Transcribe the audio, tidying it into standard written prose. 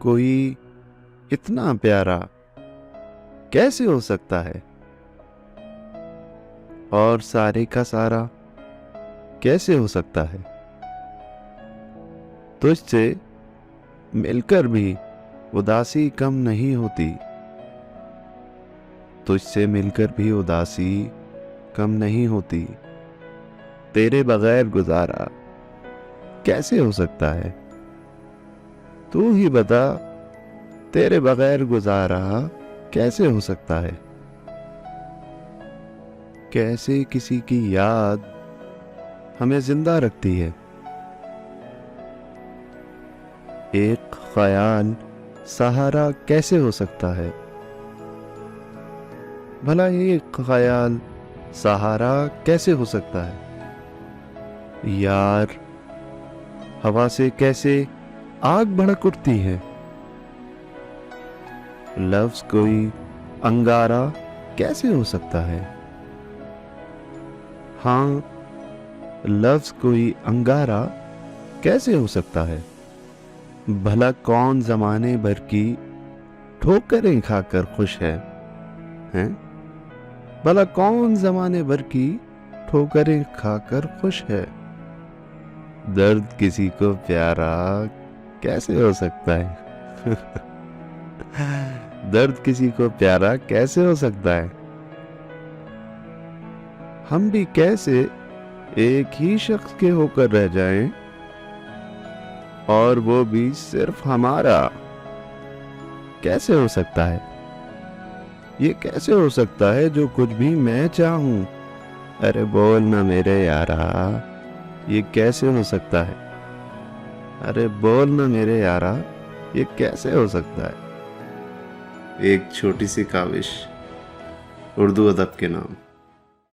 कोई इतना प्यारा कैसे हो सकता है, और सारे का सारा कैसे हो सकता है। तुझसे मिलकर भी उदासी कम नहीं होती, तुझसे मिलकर भी उदासी कम नहीं होती। तेरे बगैर गुजारा कैसे हो सकता है, तू ही बता, तेरे बगैर गुजारा कैसे हो सकता है। कैसे किसी की याद हमें जिंदा रखती है, एक ख्याल सहारा कैसे हो सकता है। भला एक ख्याल सहारा कैसे हो सकता है। यार, हवा से कैसे आग भड़क उठती है। लफ्ज कोई अंगारा कैसे हो सकता है। हाँ, लफ्ज कोई अंगारा कैसे हो सकता है। भला कौन जमाने भर की ठोकरें खाकर खुश है, हैं? भला कौन जमाने भर की ठोकरें खाकर खुश है। दर्द किसी को प्यारा कैसे हो सकता है। दर्द किसी को प्यारा कैसे हो सकता है। हम भी कैसे एक ही शख्स के होकर रह जाएं, और वो भी सिर्फ हमारा कैसे हो सकता है। ये कैसे हो सकता है जो कुछ भी मैं चाहूं। अरे बोल ना मेरे यारा, ये कैसे हो सकता है। अरे बोल ना मेरे यारा, ये कैसे हो सकता है। एक छोटी सी काविश उर्दू अदब के नाम।